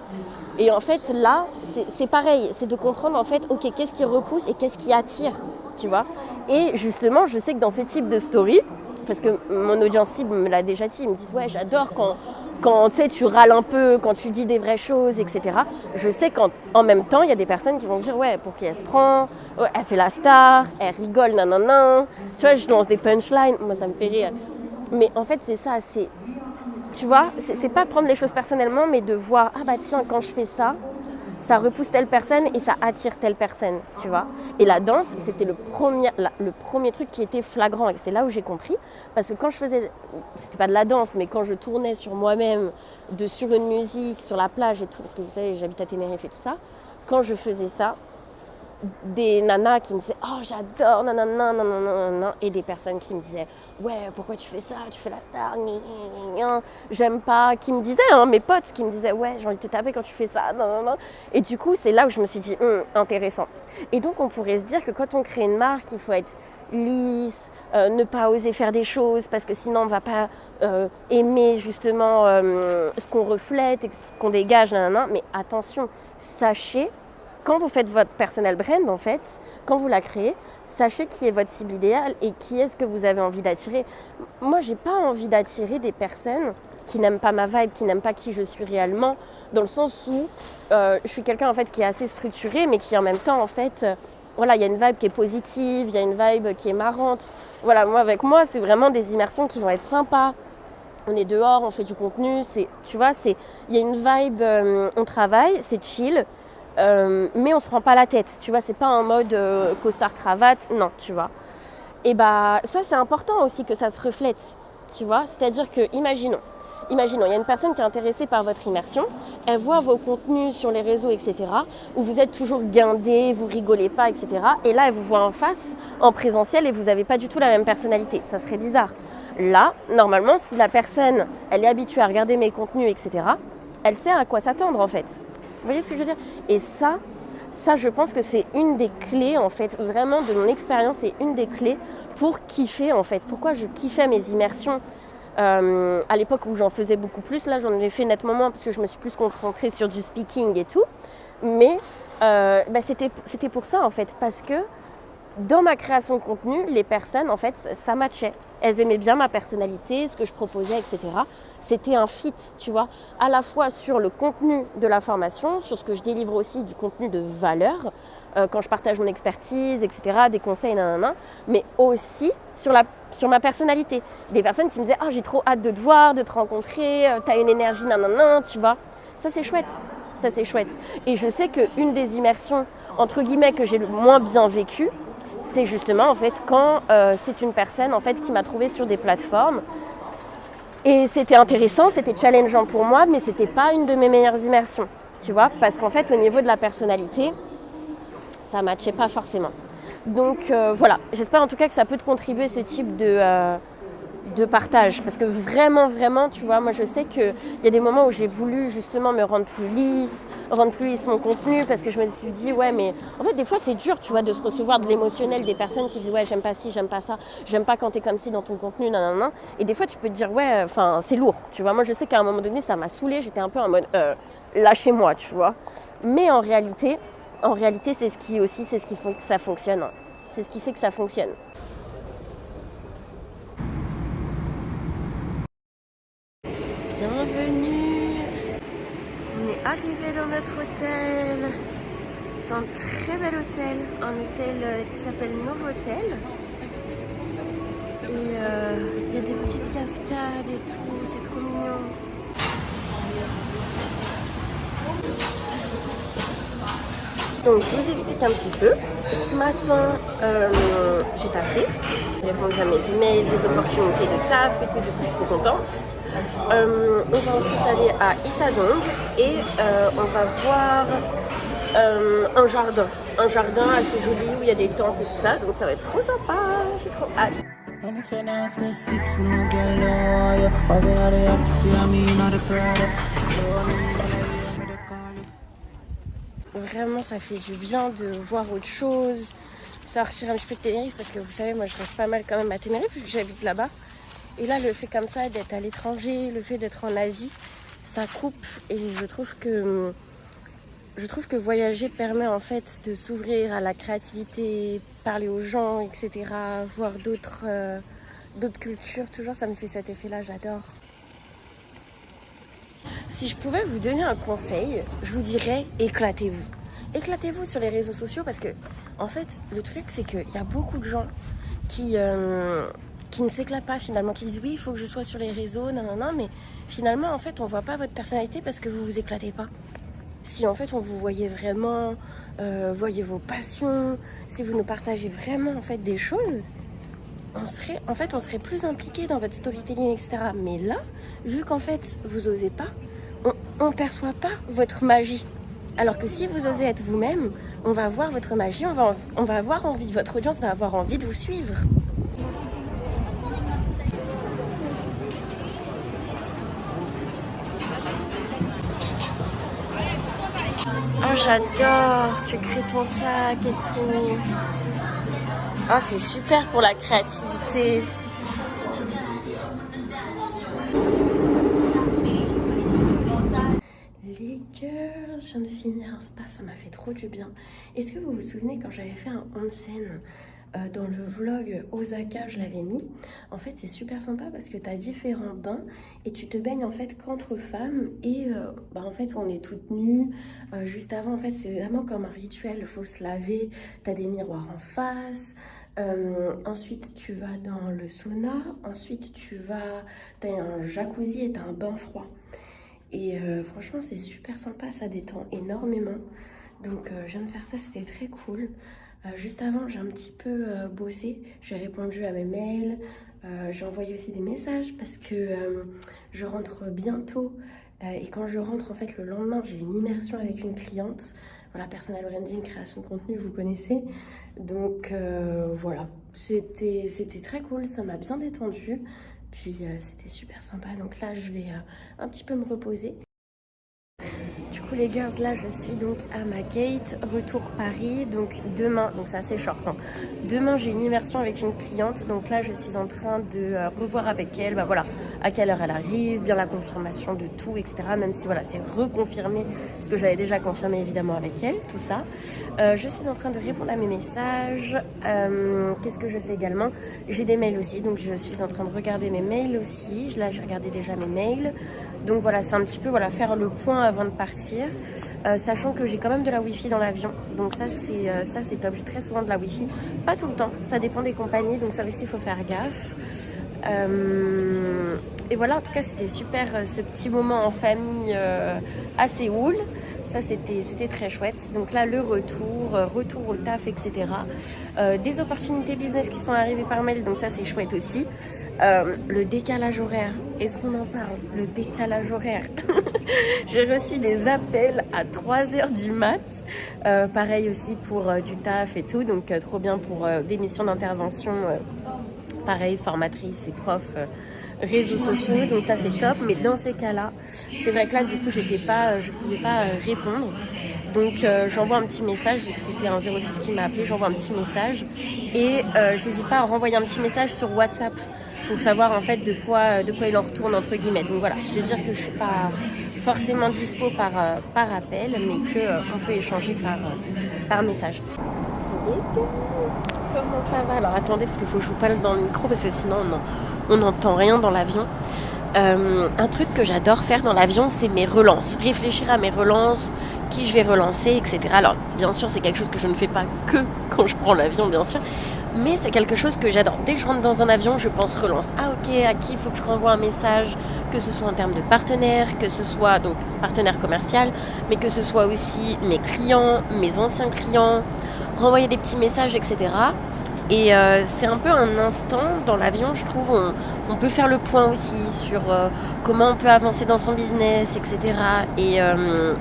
Et en fait, là, c'est pareil. C'est de comprendre, en fait, ok, qu'est-ce qui repousse et qu'est-ce qui attire, tu vois. Et justement, je sais que dans ce type de story, parce que mon audience cible me l'a déjà dit, ils me disent « Ouais, j'adore quand tu sais, tu râles un peu, quand tu dis des vraies choses, etc. » Je sais qu'en même temps, il y a des personnes qui vont dire « Ouais, pour qui elle se prend? Ouais, elle fait la star, elle rigole, nanana. » Tu vois, je lance des punchlines, moi ça me fait rire. Mais en fait, c'est ça, tu vois, c'est pas prendre les choses personnellement, mais de voir, ah bah tiens, quand je fais ça, ça repousse telle personne et ça attire telle personne, tu vois. Et la danse, c'était le premier truc qui était flagrant. Et c'est là où j'ai compris, parce que quand je faisais, c'était pas de la danse, mais quand je tournais sur moi-même, sur une musique, sur la plage et tout, parce que vous savez, j'habite à Tenerife et tout ça, quand je faisais ça, des nanas qui me disaient « Oh, j'adore, nanana, nanana » et des personnes qui me disaient « Ouais, pourquoi tu fais ça? Tu fais la star, j'aime pas. » Qui me disaient, mes potes qui me disaient « Ouais, j'ai envie de te taper quand tu fais ça, nanana. » Et du coup, c'est là où je me suis dit « Intéressant. » Et donc, on pourrait se dire que quand on crée une marque, il faut être lisse, ne pas oser faire des choses parce que sinon on ne va pas aimer justement ce qu'on reflète et ce qu'on dégage, nanana. Mais attention, sachez, quand vous faites votre personal brand, en fait, quand vous la créez, sachez qui est votre cible idéale et qui est-ce que vous avez envie d'attirer. Moi, j'ai pas envie d'attirer des personnes qui n'aiment pas ma vibe, qui n'aiment pas qui je suis réellement, dans le sens où je suis quelqu'un en fait qui est assez structuré, mais qui en même temps en fait, voilà, il y a une vibe qui est positive, il y a une vibe qui est marrante. Voilà, moi avec moi, c'est vraiment des immersions qui vont être sympas. On est dehors, on fait du contenu, tu vois, il y a une vibe, on travaille, c'est chill. Mais on se prend pas la tête, tu vois, c'est pas en mode costard cravate, non, tu vois. Et bah ça c'est important aussi que ça se reflète, tu vois, c'est-à-dire que imaginons, il y a une personne qui est intéressée par votre immersion, elle voit vos contenus sur les réseaux, etc., où vous êtes toujours guindé, vous rigolez pas, etc., et là elle vous voit en face, en présentiel, et vous n'avez pas du tout la même personnalité, ça serait bizarre. Là, normalement, si la personne, elle est habituée à regarder mes contenus, etc., elle sait à quoi s'attendre en fait. Vous voyez ce que je veux dire? Et ça, je pense que c'est une des clés, en fait, vraiment de mon expérience, c'est une des clés pour kiffer, en fait. Pourquoi je kiffais mes immersions à l'époque où j'en faisais beaucoup plus. Là, j'en ai fait nettement moins parce que je me suis plus concentrée sur du speaking et tout. Mais c'était pour ça, en fait, parce que dans ma création de contenu, les personnes, en fait, ça matchait. Elles aimaient bien ma personnalité, ce que je proposais, etc. C'était un fit, tu vois, à la fois sur le contenu de la formation, sur ce que je délivre aussi du contenu de valeur, quand je partage mon expertise, etc., des conseils, nanana, mais aussi sur ma personnalité. Des personnes qui me disaient « Ah, j'ai trop hâte de te voir, de te rencontrer, t'as une énergie, nanana », tu vois. Ça, c'est chouette. Ça, c'est chouette. Et je sais qu'une des immersions, entre guillemets, que j'ai le moins bien vécues, c'est justement en fait quand c'est une personne en fait qui m'a trouvée sur des plateformes et c'était intéressant, c'était challengeant pour moi, mais c'était pas une de mes meilleures immersions, tu vois, parce qu'en fait au niveau de la personnalité, ça matchait pas forcément. Donc voilà, j'espère en tout cas que ça peut te contribuer ce type de partage, parce que vraiment, tu vois, moi je sais qu'il y a des moments où j'ai voulu justement me rendre plus lisse mon contenu, parce que je me suis dit, ouais, mais en fait des fois c'est dur, tu vois, de se recevoir de l'émotionnel des personnes qui disent, ouais, j'aime pas ci, j'aime pas ça, j'aime pas quand t'es comme ci dans ton contenu, nanana, et des fois tu peux te dire, ouais, enfin c'est lourd, tu vois, moi je sais qu'à un moment donné ça m'a saoulée, j'étais un peu en mode, lâchez-moi, tu vois, mais en réalité c'est ce qui fait que ça fonctionne, hein. C'est ce qui fait que ça fonctionne. Bienvenue. On est arrivé dans notre hôtel. C'est un très bel hôtel, un hôtel qui s'appelle Novotel. Et il y a des petites cascades et tout, c'est trop mignon. Donc je vous explique un petit peu. Ce matin, j'ai taffé. J'ai répondu à mes emails, des opportunités de taf et tout, du coup je suis trop contente. On va ensuite aller à Issadong et on va voir un jardin assez joli où il y a des temples et tout ça, donc ça va être trop sympa, j'ai trop hâte. Vraiment ça fait du bien de voir autre chose, sortir un petit peu de Tenerife, parce que vous savez moi je reste pas mal quand même à Tenerife vu que j'habite là-bas. Et là, le fait comme ça d'être à l'étranger, le fait d'être en Asie, ça coupe. Et je trouve que voyager permet en fait de s'ouvrir à la créativité, parler aux gens, etc. Voir d'autres cultures. Toujours, ça me fait cet effet-là, j'adore. Si je pouvais vous donner un conseil, je vous dirais éclatez-vous. Éclatez-vous sur les réseaux sociaux parce que, en fait, le truc, c'est qu'il y a beaucoup de gens qui ne s'éclatent pas finalement, qui disent oui, il faut que je sois sur les réseaux, nanana, mais finalement, en fait, on voit pas votre personnalité parce que vous vous éclatez pas. Si en fait, on vous voyait vraiment, voyez vos passions, si vous nous partagez vraiment en fait des choses, on serait plus impliqué dans votre storytelling, etc. Mais là, vu qu'en fait, vous osez pas, on perçoit pas votre magie. Alors que si vous osez être vous-même, on va voir votre magie, on va avoir envie, votre audience va avoir envie de vous suivre. Oh j'adore, tu crées ton sac et tout. Ah, c'est super pour la créativité. Les girls, je viens de finir un spa, ça m'a fait trop du bien. Est-ce que vous vous souvenez quand j'avais fait un onsen dans le vlog Osaka, je l'avais mis. En fait, c'est super sympa parce que tu as différents bains et tu te baignes en fait qu'entre femmes et en fait, on est toutes nues. Juste avant, en fait, c'est vraiment comme un rituel, il faut se laver, tu as des miroirs en face. Ensuite, tu vas dans le sauna. Ensuite, t'as un jacuzzi et t'as un bain froid. Et franchement, c'est super sympa, ça détend énormément. Donc, je viens de faire ça, c'était très cool. Juste avant, j'ai un petit peu bossé. J'ai répondu à mes mails. J'ai envoyé aussi des messages parce que je rentre bientôt. Et quand je rentre, en fait, le lendemain, j'ai une immersion avec une cliente. Voilà, personal branding, création de contenu, vous connaissez. Donc, voilà, c'était très cool, ça m'a bien détendu. Puis, c'était super sympa. Donc là, je vais un petit peu me reposer. Du coup les girls, là je suis donc à ma gate, retour Paris, donc demain, donc c'est assez short, hein. Demain j'ai une immersion avec une cliente, donc là je suis en train de revoir avec elle, voilà, à quelle heure elle arrive, bien la confirmation de tout, etc. Même si voilà, c'est reconfirmé, parce que j'avais déjà confirmé évidemment avec elle, tout ça. Je suis en train de répondre à mes messages. Qu'est-ce que je fais également? J'ai des mails aussi, donc je suis en train de regarder mes mails aussi. Là j'ai regardé déjà mes mails. Donc voilà, c'est un petit peu faire le point avant de partir, sachant que j'ai quand même de la wifi dans l'avion, donc ça c'est top. J'ai très souvent de la wifi, pas tout le temps, ça dépend des compagnies, donc ça aussi il faut faire gaffe. Et voilà, en tout cas c'était super ce petit moment en famille à Séoul, ça c'était très chouette. Donc là le retour au taf, etc. Des opportunités business qui sont arrivées par mail, donc ça c'est chouette aussi. Le décalage horaire, est-ce qu'on en parle? Le décalage horaire. J'ai reçu des appels à 3h du mat, pareil aussi pour du taf et tout, donc trop bien pour des missions d'intervention, pareil, formatrice et prof, réseaux sociaux, donc ça c'est top. Mais dans ces cas-là, c'est vrai que là du coup je pouvais pas répondre, donc j'envoie un petit message, vu que c'était un 06 qui m'a appelé, j'envoie un petit message et j'hésite pas à renvoyer un petit message sur WhatsApp pour savoir en fait de quoi il en retourne entre guillemets. Donc voilà, de dire que je suis pas forcément dispo par appel, mais que on peut échanger par message. Comment ça va? Alors attendez, parce qu'il faut que je vous parle dans le micro, parce que sinon on n'entend rien dans l'avion. Un truc que j'adore faire dans l'avion, c'est mes relances. Réfléchir à mes relances, qui je vais relancer, etc. Alors bien sûr, c'est quelque chose que je ne fais pas que quand je prends l'avion, bien sûr. Mais c'est quelque chose que j'adore. Dès que je rentre dans un avion, je pense relance. Ah ok, à qui il faut que je renvoie un message, que ce soit en termes de partenaire, que ce soit donc partenaire commercial, mais que ce soit aussi mes clients, mes anciens clients, renvoyer des petits messages, etc. Et c'est un peu un instant dans l'avion, je trouve, on peut faire le point aussi sur comment on peut avancer dans son business, etc. Et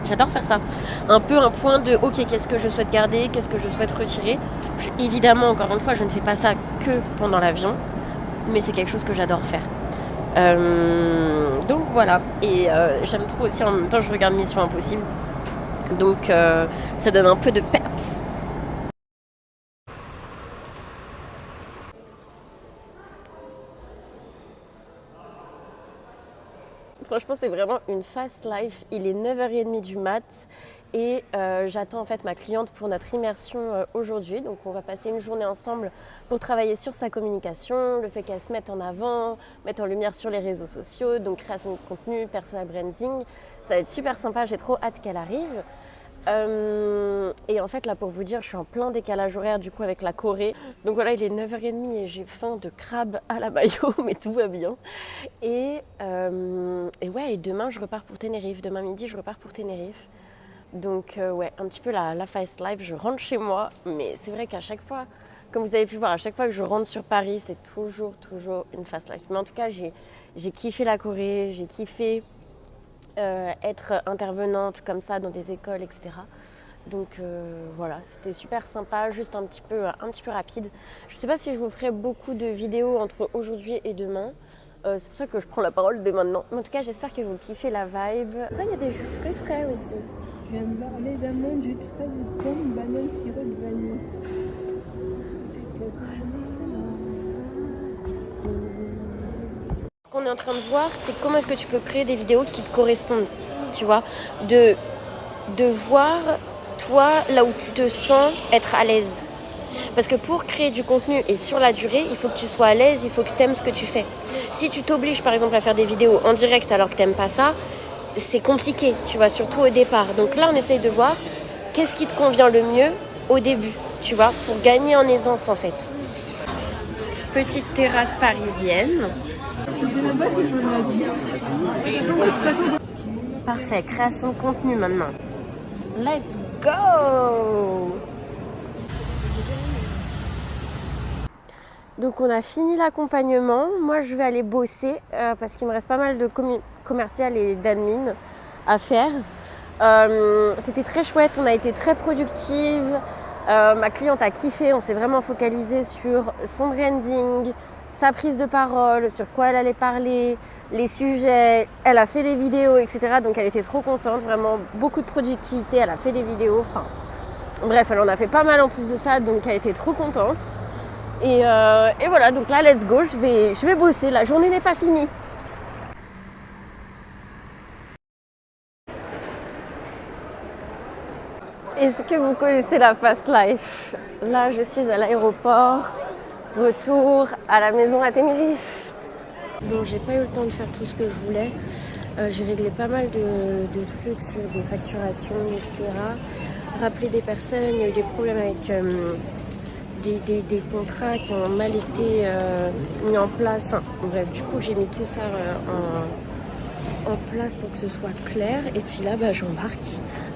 j'adore faire ça. Un peu un point de, ok, qu'est-ce que je souhaite garder, qu'est-ce que je souhaite retirer. Évidemment, encore une fois, je ne fais pas ça que pendant l'avion, mais c'est quelque chose que j'adore faire. Donc voilà, et j'aime trop aussi, en même temps, je regarde Mission Impossible. Donc ça donne un peu de peps. Franchement, c'est vraiment une fast life. Il est 9h30 du mat et j'attends en fait ma cliente pour notre immersion aujourd'hui. Donc on va passer une journée ensemble pour travailler sur sa communication, le fait qu'elle se mette en avant, mettre en lumière sur les réseaux sociaux, donc création de contenu, personal branding. Ça va être super sympa, j'ai trop hâte qu'elle arrive. Et en fait là, pour vous dire, je suis en plein décalage horaire du coup avec la Corée. Donc voilà, il est 9h30 et j'ai faim de crabe à la mayo, mais tout va bien. Et ouais, et demain je repars pour Tenerife. Demain midi je repars pour Tenerife. Donc ouais, un petit peu la fast life, je rentre chez moi. Mais c'est vrai qu'à chaque fois, comme vous avez pu voir, à chaque fois que je rentre sur Paris, c'est toujours une fast life. Mais en tout cas, j'ai kiffé la Corée, j'ai kiffé être intervenante comme ça dans des écoles, etc. Donc voilà, c'était super sympa, juste un petit peu rapide. Je sais pas si je vous ferai beaucoup de vidéos entre aujourd'hui et demain. C'est pour ça que je prends la parole dès maintenant. Mais en tout cas, j'espère que vous kiffez la vibe. Là, il y a des jus de fruits frais aussi. Je viens de parler d'amande, jus de fraise, de pomme, banane, sirop de vanille. qu'on est en train de voir, c'est comment est-ce que tu peux créer des vidéos qui te correspondent, tu vois, de voir toi là où tu te sens être à l'aise. Parce que pour créer du contenu et sur la durée, il faut que tu sois à l'aise, il faut que tu aimes ce que tu fais. Si tu t'obliges par exemple à faire des vidéos en direct alors que tu n'aimes pas ça, c'est compliqué, tu vois, surtout au départ. Donc là, on essaye de voir qu'est-ce qui te convient le mieux au début, tu vois, pour gagner en aisance en fait. Petite terrasse parisienne. Parfait, création de contenu maintenant. Let's go! Donc on a fini l'accompagnement. Moi je vais aller bosser parce qu'il me reste pas mal de commercial et d'admin à faire. C'était très chouette, on a été très productive. Ma cliente a kiffé, on s'est vraiment focalisé sur son branding, sa prise de parole, sur quoi elle allait parler, les sujets, elle a fait des vidéos, etc. Donc elle était trop contente, vraiment beaucoup de productivité, elle a fait des vidéos, enfin bref, elle en a fait pas mal en plus de ça, donc elle était trop contente. Et voilà, donc là, let's go, je vais bosser, la journée n'est pas finie. Est-ce que vous connaissez la fast life? Là, je suis à l'aéroport, retour à la maison à Tenerife. Bon, j'ai pas eu le temps de faire tout ce que je voulais. J'ai réglé pas mal de trucs sur des facturations, etc. Rappelé des personnes, il y a eu des problèmes avec des contrats qui ont mal été mis en place. Enfin, bref, du coup, j'ai mis tout ça en place pour que ce soit clair. Et puis là, j'embarque.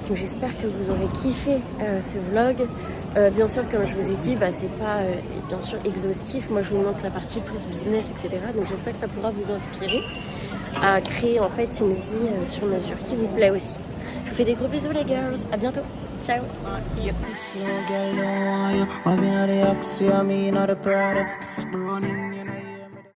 Donc j'espère que vous aurez kiffé ce vlog. Bien sûr, comme je vous ai dit, c'est pas bien sûr exhaustif. Moi, je vous montre la partie plus business, etc. Donc j'espère que ça pourra vous inspirer à créer en fait une vie sur mesure qui vous plaît aussi. Je vous fais des gros bisous les girls. À bientôt. Ciao.